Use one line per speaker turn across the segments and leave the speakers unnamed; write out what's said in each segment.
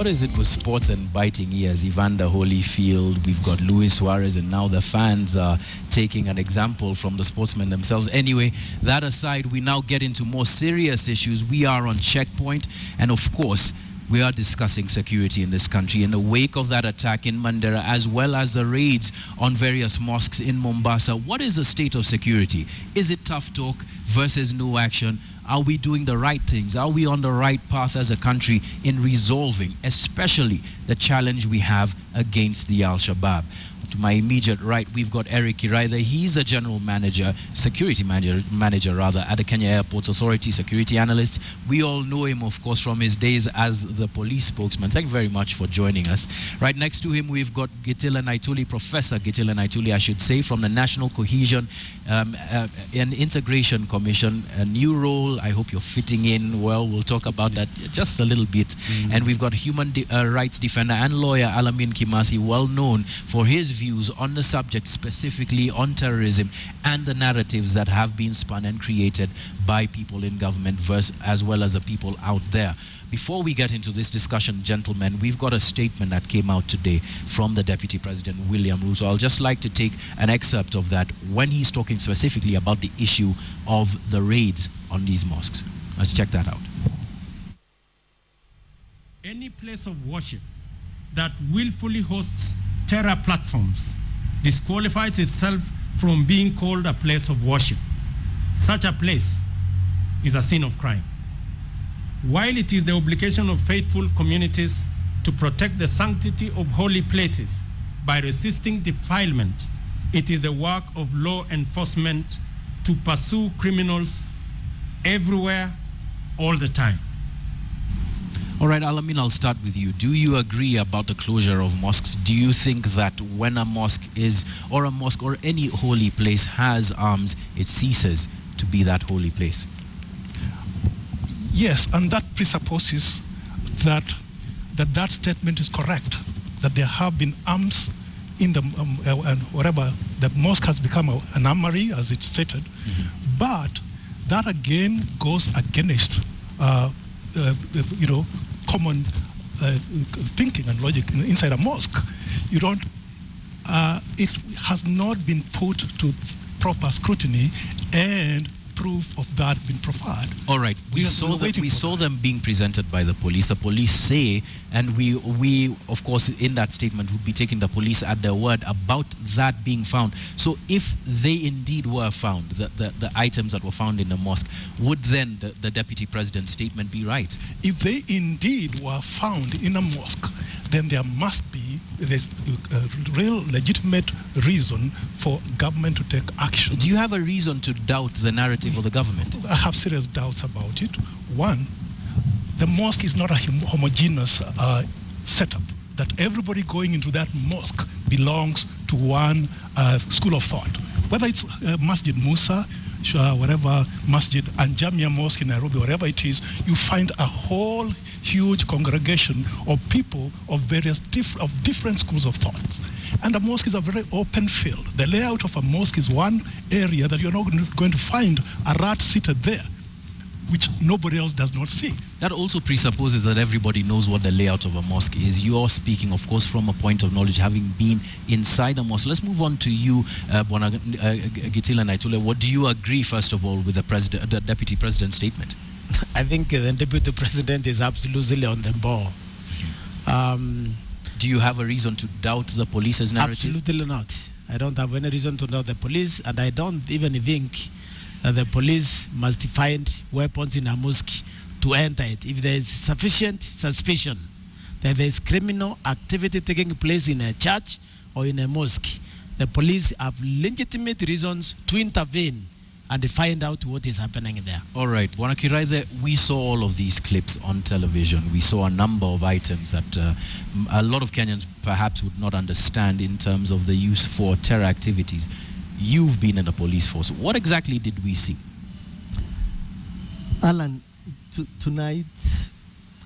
what is it with sports and biting ears? Evander Holyfield, we've got Luis Suarez, and now the fans are taking an example from the sportsmen themselves. Anyway, that aside, we now get into more serious issues. We are on checkpoint, and of course, we are discussing security in this country in the wake of that attack in Mandera, as well as the raids on various mosques in Mombasa. What is the state of security? Is it tough talk versus no action? Are we doing the right things? Are we on the right path as a country in resolving, especially the challenge we have against the Al-Shabaab? To my immediate right, we've got Eric Iraitha. He's the general manager, security manager rather, at the Kenya Airports Authority, security analyst. We all know him, of course, from his days as the police spokesman. Thank you very much for joining us. Right next to him, we've got Gitila Naituli, Professor Gitila Naituli, I should say, from the National Cohesion and Integration Commission. A new role. I hope you're fitting in well. We'll talk about that just a little bit. And we've got human rights defender and lawyer Alamin Kimathi, well known for his views on the subject, specifically on terrorism and the narratives that have been spun and created by people in government as well as the people out there. Before we get into this discussion, gentlemen, we've got a statement that came out today from the Deputy President, William Ruto. I'll just like to take an excerpt of that when he's talking specifically about the issue of the raids on these mosques. Let's check that out.
Any place of worship that willfully hosts terror platforms disqualifies itself from being called a place of worship. Such a place is a scene of crime. While it is the obligation of faithful communities to protect the sanctity of holy places by resisting defilement, it is the work of law enforcement to pursue criminals everywhere, all the time.
All right, Alamin, I'll start with you. Do you agree about the closure of mosques? Do you think that when a mosque or any holy place has arms, it ceases to be that holy place?
Yes, and that presupposes that that statement is correct, that there have been arms in the whatever, the mosque has become an armory, as it's stated, but that again goes against common thinking and logic inside a mosque. You don't. It has not been put to proper scrutiny, and proof of that been provided.
All right, we saw them being presented by the police. The police say, and we of course in that statement would be taking the police at their word about that being found. So if they indeed were found, the items that were found in the mosque, would then the Deputy President's statement be right?
If they indeed were found in a mosque, then there must be a real legitimate reason for government to take action.
Do you have a reason to doubt the narrative of the government?
I have serious doubts about it. One, the mosque is not a homogeneous setup, that everybody going into that mosque belongs to one school of thought. Whether it's Masjid Musa, whatever Masjid and Jamia Mosque in Nairobi, wherever it is, you find a whole huge congregation of people of different schools of thoughts. And the mosque is a very open field. The layout of a mosque is one area that you're not going to find a rat seated there, which nobody else does not see.
That also presupposes that everybody knows what the layout of a mosque is. You are speaking, of course, from a point of knowledge, having been inside a mosque. Let's move on to you, Gitila Naituli. What do you agree, first of all, with the Deputy President's statement?
I think the Deputy President is absolutely on the ball.
Do you have a reason to doubt the police's narrative?
Absolutely not. I don't have any reason to doubt the police, and I don't even think the police must find weapons in a mosque to enter it. If there is sufficient suspicion that there is criminal activity taking place in a church or in a mosque, the police have legitimate reasons to intervene and find out what is happening there.
All right, Iraitha, we saw all of these clips on television. We saw a number of items that a lot of Kenyans perhaps would not understand in terms of the use for terror activities. You've been in the police force. What exactly did we see?
Alan, tonight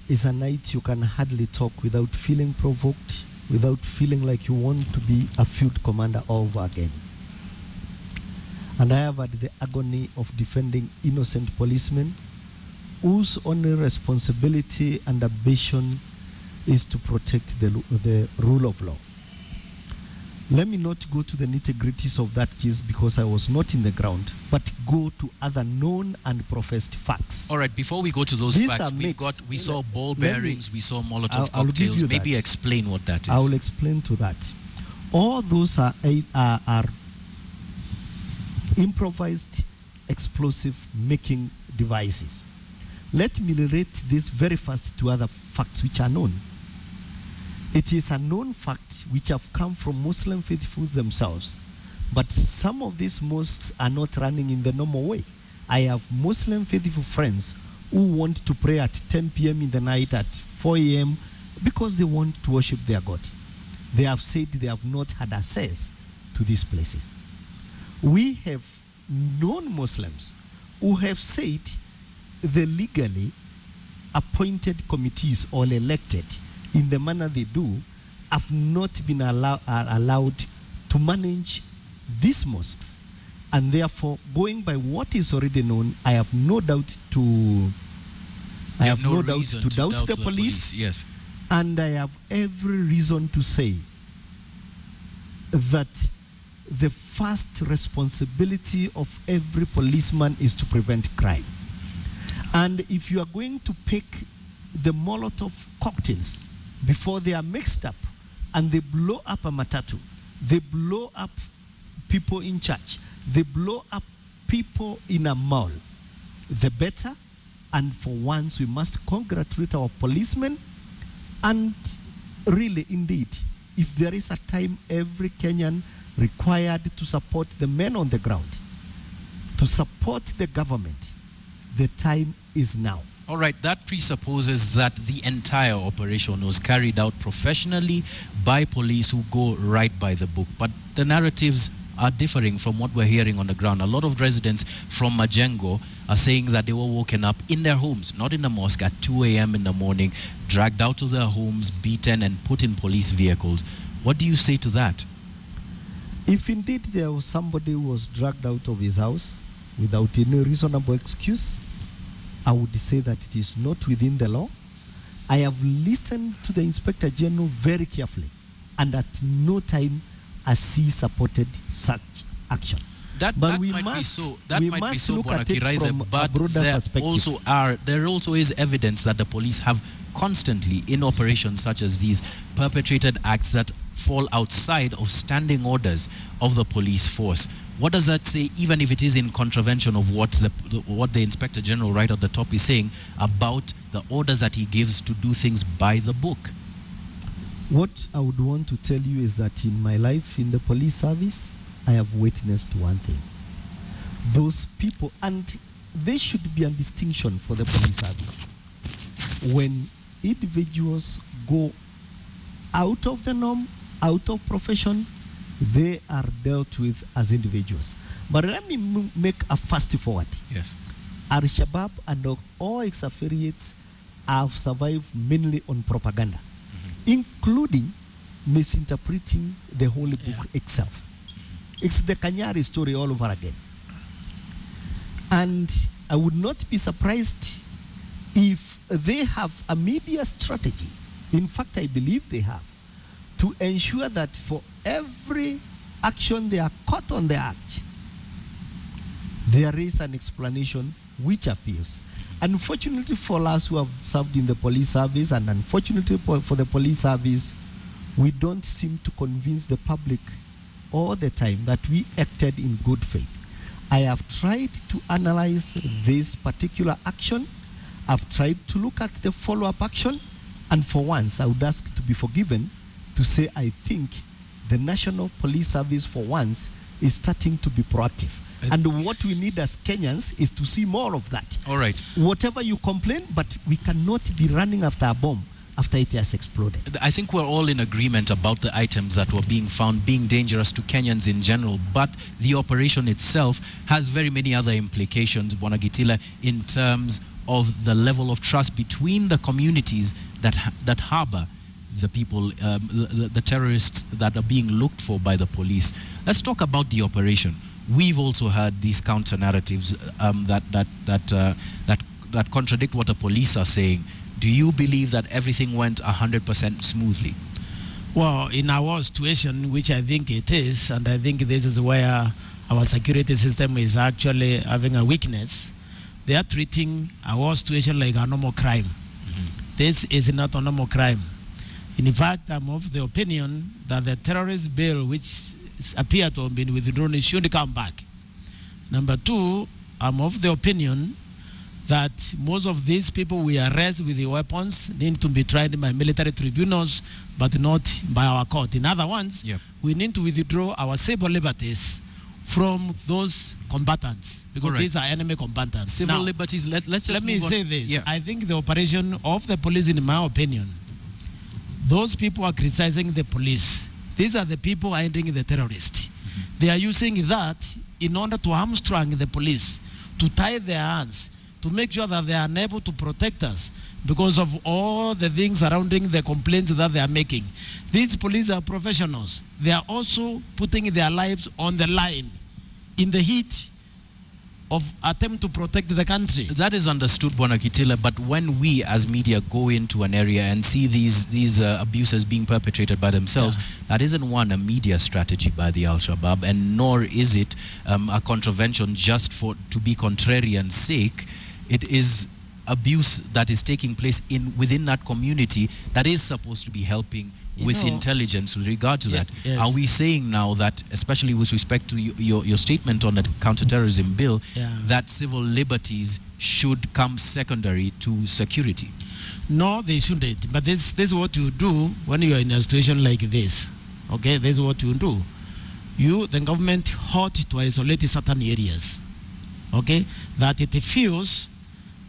is a night you can hardly talk without feeling provoked, without feeling like you want to be a field commander all over again. And I have had the agony of defending innocent policemen whose only responsibility and ambition is to protect the rule of law. Let me not go to the nitty-gritties of that case because I was not in the ground, but go to other known and professed facts.
All right, before we go to those
These
facts,
are
we saw ball bearings, we saw Molotov
I'll give
cocktails.
you
Maybe
that.
explain what that is.
I will explain to that. All those are improvised explosive making devices. Let me relate this very fast to other facts which are known. It is a known fact which have come from Muslim faithful themselves, but some of these mosques are not running in the normal way. I have Muslim faithful friends who want to pray at 10 p.m. in the night, at 4 a.m. because they want to worship their God. They have said they have not had access to these places. We have non-Muslims who have said the legally appointed committees or elected in the manner they do have not been allowed to manage these mosques, and therefore, going by what is already known, I have no doubt to doubt the police.
Yes,
and I have every reason to say that the first responsibility of every policeman is to prevent crime. And if you are going to pick the Molotov cocktails before they are mixed up and they blow up a matatu, they blow up people in church, they blow up people in a mall, the better. And for once, we must congratulate our policemen. And really, indeed, if there is a time every Kenyan required to support the men on the ground, to support the government, the time is now.
All right, that presupposes that the entire operation was carried out professionally by police who go right by the book. But the narratives are differing from what we're hearing on the ground. A lot of residents from Majengo are saying that they were woken up in their homes, not in the mosque, at 2 a.m. in the morning, dragged out of their homes, beaten and put in police vehicles. What do you say to that?
If indeed there was somebody who was dragged out of his house without any reasonable excuse, I would say that it is not within the law. I have listened to the Inspector General very carefully, and at no time has he supported such action.
That might be so, Bonakiraithe, but there also is evidence that the police have constantly, in operations such as these, perpetrated acts that fall outside of standing orders of the police force. What does that say, even if it is in contravention of what the Inspector General right at the top is saying about the orders that he gives to do things by the book?
What I would want to tell you is that in my life in the police service, I have witnessed one thing. Those people, and there should be a distinction for the police service. When individuals go out of the norm, out of profession, they are dealt with as individuals. But let me make a fast forward.
Yes.
Al-Shabaab and all its affiliates have survived mainly on propaganda, including misinterpreting the Holy Book itself. It's the Kanyari story all over again. And I would not be surprised if they have a media strategy. In fact, I believe they have, to ensure that for every action they are caught on the act, there is an explanation which appears. Unfortunately for us who have served in the police service, and unfortunately for the police service, we don't seem to convince the public all the time that we acted in good faith. I have tried to analyze this particular action. I've tried to look at the follow-up action, and for once I would ask to be forgiven to say I think the National Police Service for once is starting to be proactive. And what we need as Kenyans is to see more of that.
All right.
Whatever you complain, but we cannot be running after a bomb after it has exploded.
I think we're all in agreement about the items that were being found being dangerous to Kenyans in general, but the operation itself has very many other implications, Bonagitila, in terms of the level of trust between the communities that harbor the people, the terrorists that are being looked for by the police. Let's talk about the operation. We've also heard these counter narratives that contradict what the police are saying. Do you believe that everything went 100% smoothly?
Well, in our situation, which I think it is, and I think this is where our security system is actually having a weakness, they are treating our situation like a normal crime. This is not a normal crime. In fact, I'm of the opinion that the terrorist bill, which appeared to have been withdrawn, should come back. Number two, I'm of the opinion that most of these people we arrest with the weapons need to be tried by military tribunals, but not by our court. In other words, we need to withdraw our civil liberties from those combatants, because these are enemy combatants.
Civil liberties, let's just
let me say this. I think the operation of the police, in my opinion, those people are criticizing the police. These are the people aiding the terrorists. They are using that in order to hamstring the police, to tie their hands, to make sure that they are unable to protect us because of all the things surrounding the complaints that they are making. These police are professionals. They are also putting their lives on the line in the heat of attempt to protect the country.
That is understood, Bwana Kitila, but when we as media go into an area and see these abuses being perpetrated by themselves, that isn't one, a media strategy by the Al-Shabaab, and nor is it a contravention just to be contrarian's sake. It is abuse that is taking place within that community that is supposed to be helping with intelligence with regard to that. Are we saying now that, especially with respect to your statement on the counterterrorism bill, that civil liberties should come secondary to security?
No, they shouldn't. But this is what you do when you are in a situation like this. Okay, this is what you do. The government ought to isolate certain areas. Okay, that it feels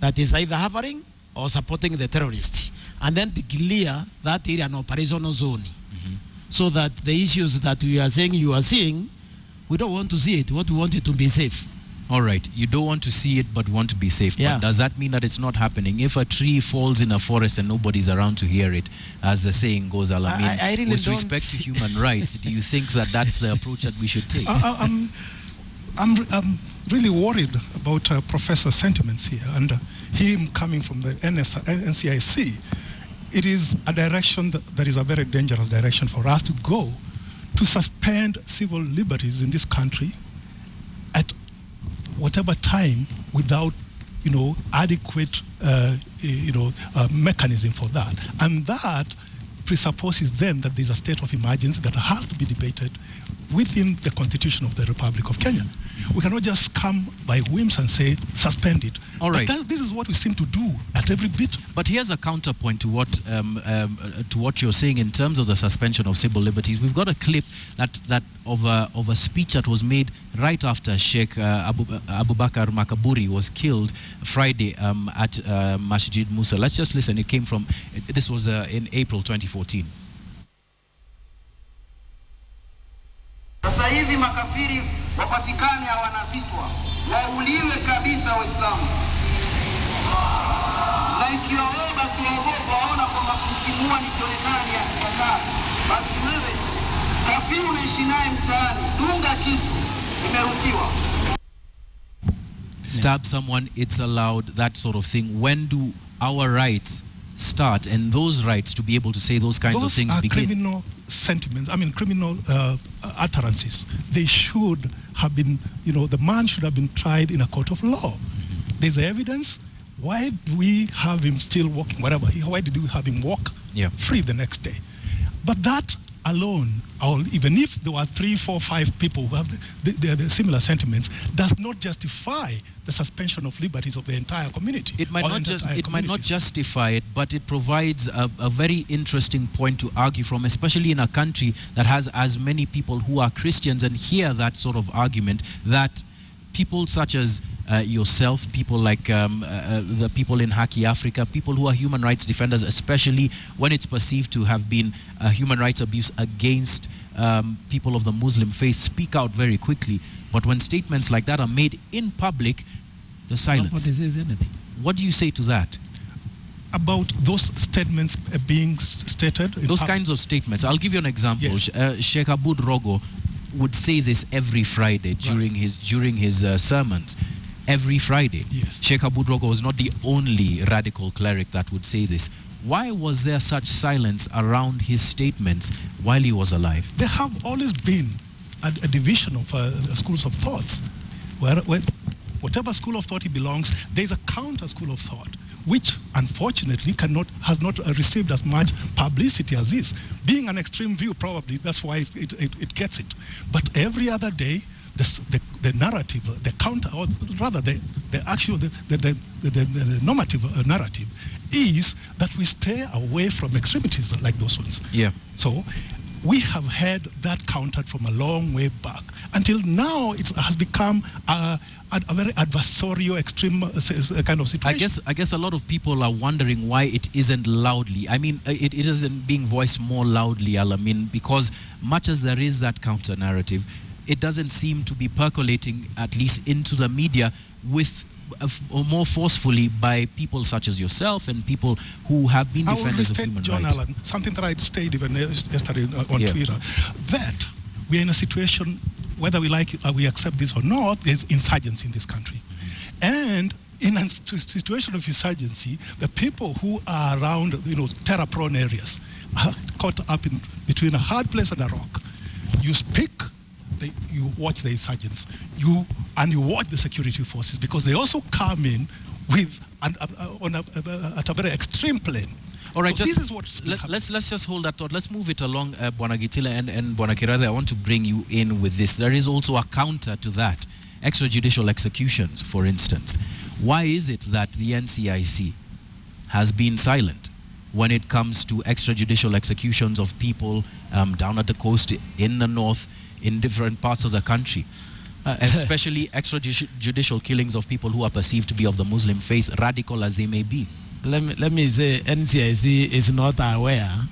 that is either harboring or supporting the terrorists, and then declare that area an operational zone, so that the issues that we are saying you are seeing, we don't want to see it. What we want it to be safe.
All right, you don't want to see it but want to be safe. But does that mean that it's not happening? If a tree falls in a forest and nobody's around to hear it, as the saying goes, Alamin,
I really
with respect to human rights, do you think that that's the approach that we should take?
I'm really worried about Professor's sentiments here, and him coming from the NCIC. It is a direction that is a very dangerous direction for us to go, to suspend civil liberties in this country at whatever time without adequate mechanism for that. And that presupposes then that there's a state of emergency that has to be debated within the Constitution of the Republic of Kenya. We cannot just come by whims and say, suspend it.
All right.
But this is what we seem to do at every bit.
But here's a counterpoint to what you're saying in terms of the suspension of civil liberties. We've got a clip of a speech that was made right after Sheikh Abubakar Makaburi was killed Friday at Masjid Musa. Let's just listen. It came from, this was in April 2014.
Sasa hivi makafiri wapatikane hawana vichwa, wauliwe kabisa Waislamu. Na ikiwa wewe basi waogopa waona kwamba kutimua ni kionekani ya kikataa, basi wewe kafiri unaishi naye mtaani, dunga kisu, imeruhusiwa.
Stab someone, it's allowed, that sort of thing. When do our rights start, and those rights to be able to say those kinds of things begin?
Those are criminal sentiments, criminal utterances. They should have been, the man should have been tried in a court of law. There's evidence. Why do we have him still walking, whatever? Why did we have him walk free the next day? But that alone, or even if there were 3, 4, 5 people who have the similar sentiments, does not justify the suspension of liberties of the entire community.
It might not justify it, but it provides a very interesting point to argue from, especially in a country that has as many people who are Christians, and hear that sort of argument that people such as yourself, people like the people in Haki Africa, people who are human rights defenders, especially when it's perceived to have been human rights abuse against people of the Muslim faith, speak out very quickly. But when statements like that are made in public, the silence.
Nobody says anything.
What do you say to that?
About those statements being stated?
Those kinds of statements. I'll give you an example.
Yes.
Sheikh Abud Rogo would say this every Friday during his sermons. every Friday.
Yes.
Sheikh Abu Drogo was not the only radical cleric that would say this. Why was there such silence around his statements while he was alive?
There have always been a division of schools of thoughts, where whatever school of thought he belongs, there's a counter school of thought, which unfortunately has not received as much publicity as this. Being an extreme view, probably that's why it gets it. But every other day, the narrative, the counter, or rather the normative narrative is that we stay away from extremities like those ones.
Yeah.
So we have had that countered from a long way back. Until now, it has become a very adversarial, extreme kind of situation.
I guess a lot of people are wondering why it isn't loudly. I mean, it isn't being voiced more loudly, Alamin, because much as there is that counter narrative, it doesn't seem to be percolating, at least into the media, with more forcefully by people such as yourself and people who have been defenders of human
John
rights.
Allan, something that I stated even yesterday on
Yeah.
Twitter, that we are in a situation, whether we like it or we accept this or not, there's insurgency in this country. And in a situation of insurgency, the people who are around, terror-prone areas are caught up in between a hard place and a rock. You speak, you watch the insurgents, and you watch the security forces, because they also come in with at a very extreme plane.
All right,
so this is what's
let's just hold that thought. Let's move it along, Bwana Gitile and Bwana Kirathe. I want to bring you in with this. There is also a counter to that. Extrajudicial executions, for instance. Why is it that the NCIC has been silent when it comes to extrajudicial executions of people down at the coast, in the north, in different parts of the country, especially extrajudicial killings of people who are perceived to be of the Muslim faith, radical as they may be?
Let me say, NCIC is not aware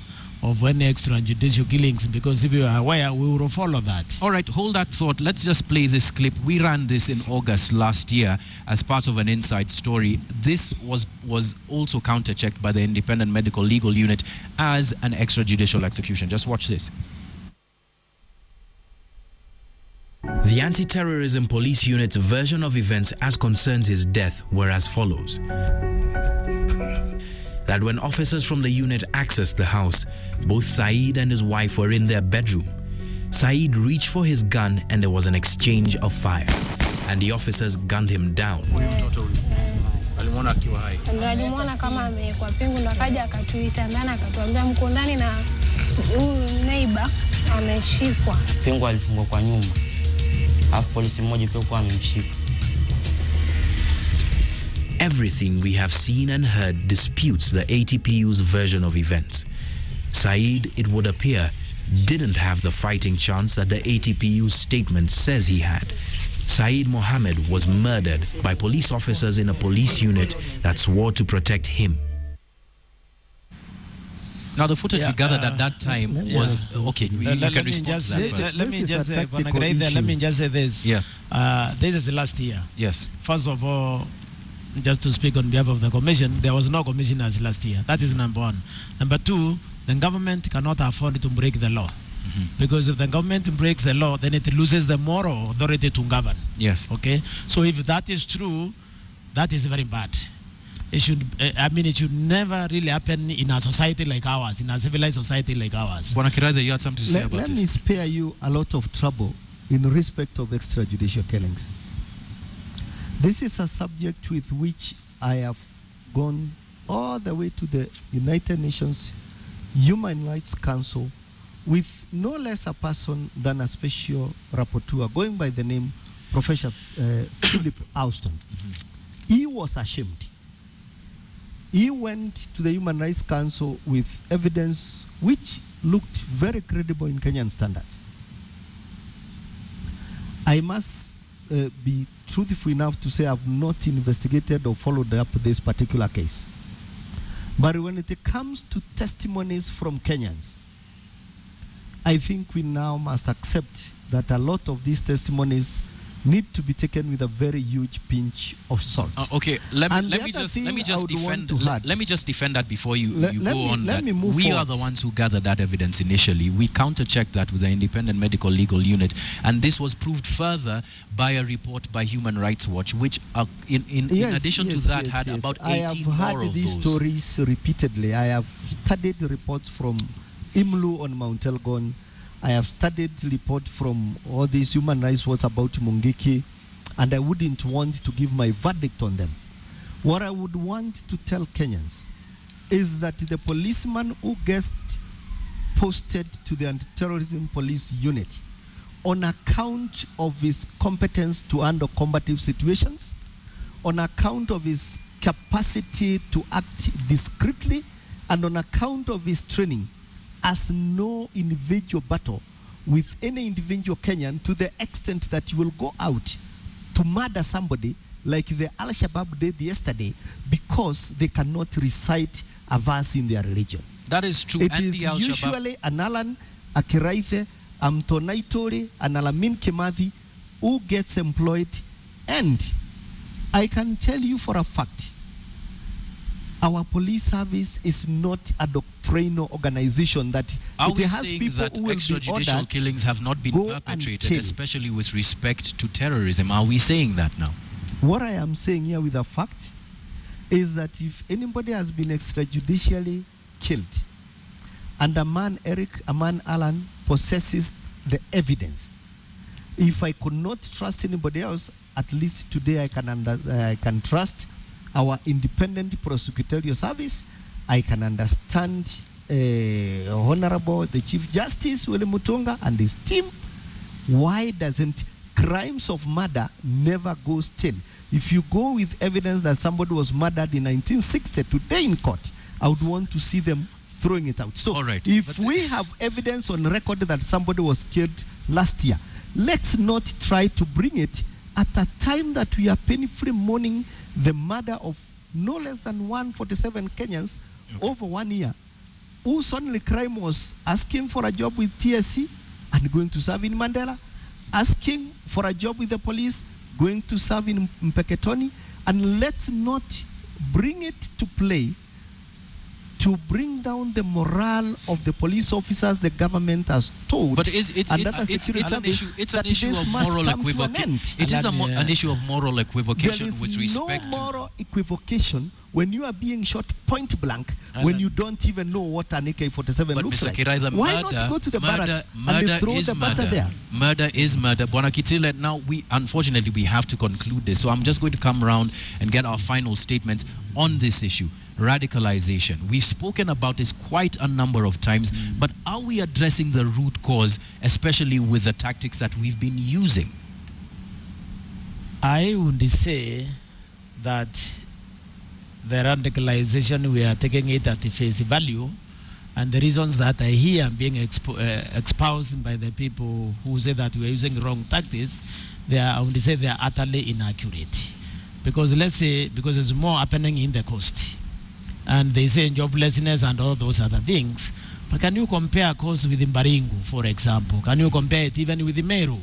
of any extrajudicial killings, because if we are aware, we will follow that.
All right, hold that thought. Let's just play this clip. We ran this in August last year as part of an inside story. This was also counter-checked by the Independent Medical Legal Unit as an extrajudicial execution. Just watch this. The anti-terrorism police unit's version of events as concerns his death were as follows. That when officers from the unit accessed the house, both Saeed and his wife were in their bedroom. Saeed reached for his gun and there was an exchange of fire, and the officers gunned him down.
Alimwona kama amewekwa pingu, ndo akaja akatuita ndani akatuambia mko ndani na huyu neighbor ameshikwa.
Pingu alifungwa kwa nyuma. Alafu polisi mmoja pia kwa amemshika.
Everything we have seen and heard disputes the ATPU's version of events. Saeed, it would appear, didn't have the fighting chance that the ATPU's statement says he had. Saeed Mohammed was murdered by police officers in a police unit that swore to protect him. Now, the footage we gathered at that time was... Okay, you can respond to that first.
Let me just say this.
Yeah.
This is the last year.
Yes.
First of all, just to speak on behalf of the commission, there was no commissioners last year. That is number one. Number two, the government cannot afford to break the law. Because if the government breaks the law, then it loses the moral authority to govern.
Yes.
Okay? So if that is true, that is very bad. It should, it should never really happen in a society like ours, in a civilized society like ours.
Bwana Kirathe, you had something to say about this.
Let me spare you a lot of trouble in respect of extrajudicial killings. This is a subject with which I have gone all the way to the United Nations Human Rights Council with no less a person than a special rapporteur going by the name Professor Philip Alston. He was ashamed. He went to the Human Rights Council with evidence which looked very credible in Kenyan standards. I must be truthful enough to say I've not investigated or followed up this particular case. But when it comes to testimonies from Kenyans, I think we now must accept that a lot of these testimonies need to be taken with a very huge pinch of salt.
Okay, let me just defend that before you go on.
Let me move
we
forward.
are the ones who gathered that evidence initially. We counter-checked that with the Independent Medical Legal Unit, and this was proved further by a report by Human Rights Watch, which in addition to that had about 18
I have heard these stories repeatedly. I have studied reports from IMLU on Mount Elgon. I have studied reports from all these Human Rights Watch about Mungiki, and I wouldn't want to give my verdict on them. What I would want to tell Kenyans is that the policeman who gets posted to the anti-terrorism police unit on account of his competence to handle combative situations, on account of his capacity to act discreetly, and on account of his training, has no individual battle with any individual Kenyan to the extent that you will go out to murder somebody like the Al-Shabaab did yesterday because they cannot recite a verse in their religion.
That is true.
It
and
is
the Al-Shabaab
usually an Alan Akiraithe, Amtonaitori, and Alamin Kimathi who gets employed. And I can tell you for a fact, our police service is not a doctrinal organization that
Are
it
we
has
saying
people
that
who will be
extrajudicial
ordered
killings have not been
go and
perpetrated,
kill.
especially with respect to terrorism? Are we saying that now?
What I am saying here with a fact is that if anybody has been extrajudicially killed and a man Alan possesses the evidence, if I could not trust anybody else, at least today I can trust our independent prosecutorial service. I can understand Honorable the Chief Justice William Mutunga and his team. Why doesn't crimes of murder never go still? If you go with evidence that somebody was murdered in 1960 today in court, I would want to see them throwing it out. So if we have evidence on record that somebody was killed last year, let's not try to bring it at a time that we are painfully mourning the murder of no less than 147 Kenyans over 1 year, whose only crime was asking for a job with TSC and going to serve in Mandela, asking for a job with the police, going to serve in Mpeketoni. And let's not bring it to play to bring down the morale of the police officers the government has told.
But it's an issue of moral equivocation. It is an issue of moral equivocation with respect
to... There is no moral equivocation when you are being shot point blank, when you don't even know what an AK-47 looks like. Why not go to the barracks and throw the butter there?
Murder is murder. Bwana Kitile, now unfortunately we have to conclude this, so I'm just going to come around and get our final statements on this issue. Radicalization. We've spoken about this quite a number of times, but are we addressing the root cause, especially with the tactics that we've been using?
I would say that the radicalization, we are taking it at the face value, and the reasons that I hear being espoused by the people who say that we are using wrong tactics, I would say they are utterly inaccurate. Because let's say, because there's more happening in the coast, and they say joblessness and all those other things, but can you compare cost with Mbaringu, for example? Can you compare it even with Meru?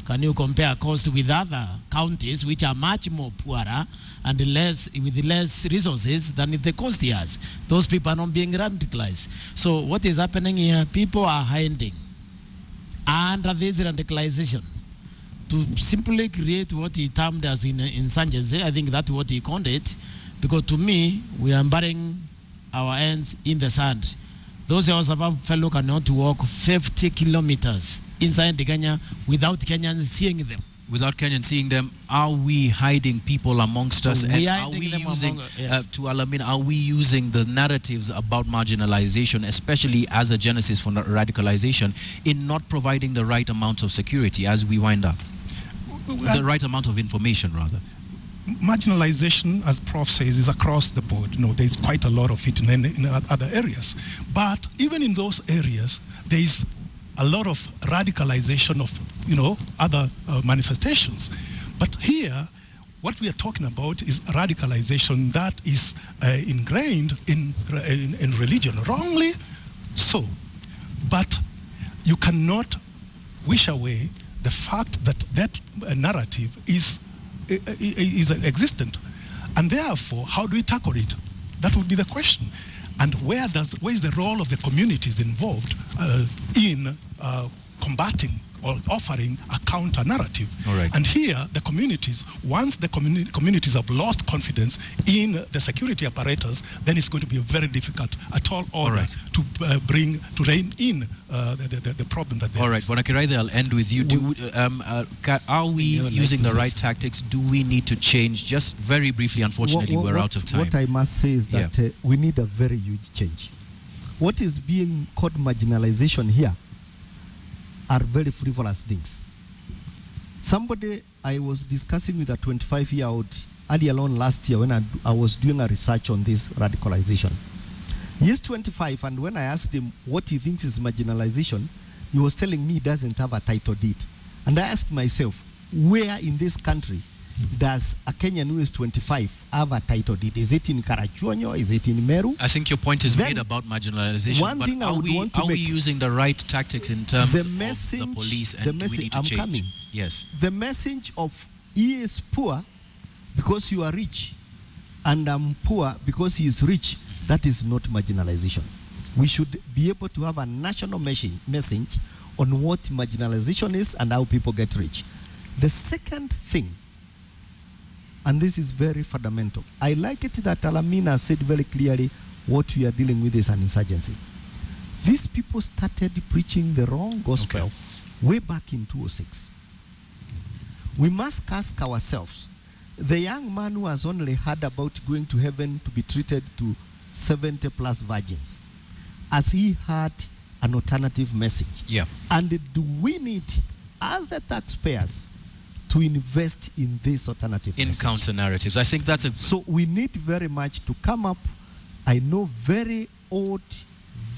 Can you compare cost with other counties which are much more poorer and with less resources than the coast has? Those people are not being radicalized. So what is happening here? People are hiding under this radicalization to simply create what he termed as in insurgency. I think that's what he called it, because to me, we are burying our hands in the sand. Those of us fellow cannot walk 50 kilometers inside Kenya without Kenyans seeing them.
Without Kenyans seeing them, are we hiding people amongst us? And are we using, are we using the narratives about marginalization, especially as a genesis for radicalization, in not providing the right amount of security as we wind up? The right amount of information, rather.
Marginalization, as Prof says, is across the board. There's quite a lot of it in other areas. But even in those areas, there is a lot of radicalization of, other manifestations. But here, what we are talking about is radicalization that is ingrained in religion. Wrongly so. But you cannot wish away the fact that that narrative is existent. And therefore, how do we tackle it? That would be the question. And where is the role of the communities involved in combating or offering a counter narrative?
All right.
And here, the communities, once the communities have lost confidence in the security apparatus, then it's going to be very difficult at all order to rein in the problem that they
All right, Bonakiraithe, I'll end with you. Are we using the right tactics? Do we need to change? Just very briefly, unfortunately, we're out of time.
What I must say is that we need a very huge change. What is being called marginalization here are very frivolous things. Somebody I was discussing with a 25-year-old earlier on last year when I was doing a research on this radicalization. He's 25, and when I asked him what he thinks is marginalization, he was telling me he doesn't have a title deed. And I asked myself, where in this country does a Kenyan who is 25 have a title deed? Is it in Karachuonyo? Is it in Meru?
I think your point is made about marginalization.
One
but
thing I would want to
are we using the right tactics in terms of the police, and do we need to change?
Coming.
Yes.
The message of he is poor because you are rich, and I'm poor because he is rich, that is not marginalization. We should be able to have a national message on what marginalization is and how people get rich. The second thing, and this is very fundamental, I like it that Alamina said very clearly what we are dealing with is an insurgency. These people started preaching the wrong gospel way back in 2006. We must ask ourselves, the young man who has only heard about going to heaven to be treated to 70 plus virgins, has he heard an alternative message?
Yeah.
And do we need, as the taxpayers, to invest in this alternative
in counter narratives? I think that's a...
So we need very much to come up. I know very old,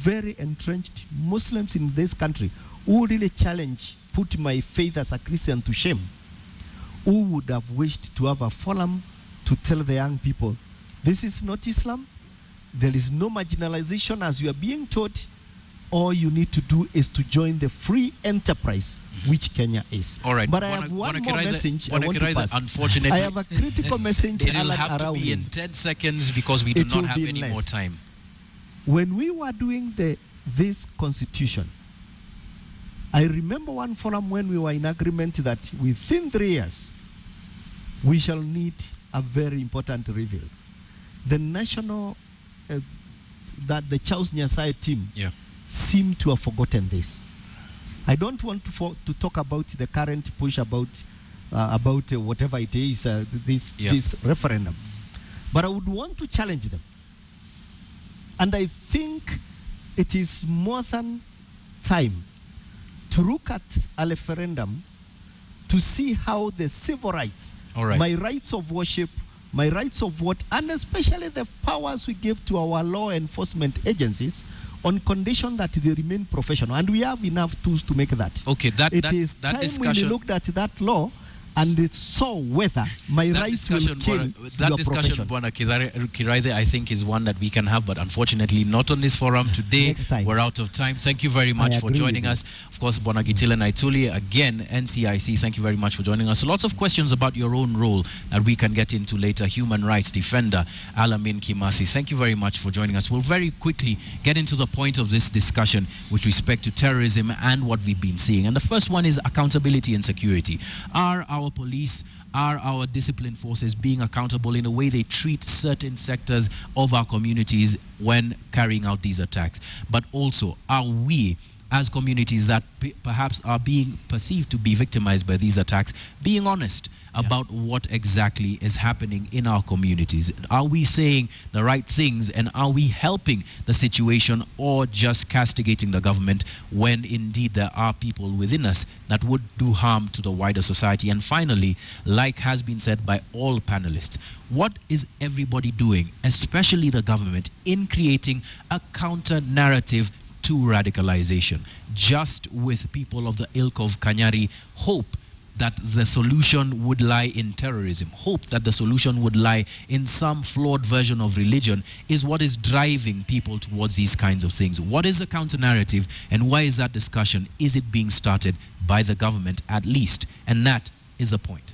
very entrenched Muslims in this country who really challenge, put my faith as a Christian to shame, who would have wished to have a forum to tell the young people, this is not Islam, there is no marginalization as you are being taught. All you need to do is to join the free enterprise, which Kenya is.
All right.
But I have one more message I want to pass.
Unfortunately,
I have a critical message.
It will have to be in 10 seconds because we do not have any more time.
When we were doing this constitution, I remember one forum when we were in agreement that within 3 years, we shall need a very important review. The national, the Charles Nyasai team seem to have forgotten this. I don't want to talk about the current push about whatever it is, this referendum. But I would want to challenge them. And I think it is more than time to look at a referendum to see how the civil rights, my rights of worship, my rights of vote, and especially the powers we give to our law enforcement agencies on condition that they remain professional. And we have enough tools to make that.
Okay,
that discussion, when you looked at that law and it saw whether my rights will kill
that discussion, Bwana Kiraithe, I think is one that we can have, but unfortunately not on this forum today. We're out of time. Thank you very much for joining us. Of course, Bwana Gitile Naituli, again, NCIC, thank you very much for joining us. Lots of questions about your own role that we can get into later. Human rights defender, Alamin Kimasi, thank you very much for joining us. We'll very quickly get into the point of this discussion with respect to terrorism and what we've been seeing. And the first one is accountability and security. Are our police, are our discipline forces being accountable in a way they treat certain sectors of our communities when carrying out these attacks? But also, are we, as communities that perhaps are being perceived to be victimized by these attacks, being honest about what exactly is happening in our communities? Are we saying the right things, and are we helping the situation, or just castigating the government when indeed there are people within us that would do harm to the wider society? And finally, like has been said by all panelists, what is everybody doing, especially the government, in creating a counter narrative to radicalization? Just with people of the ilk of Kanyari hope that the solution would lie in terrorism, hope that the solution would lie in some flawed version of religion, is what is driving people towards these kinds of things. What is the counter narrative, and why is that discussion? Is it being started by the government at least? And that is the point.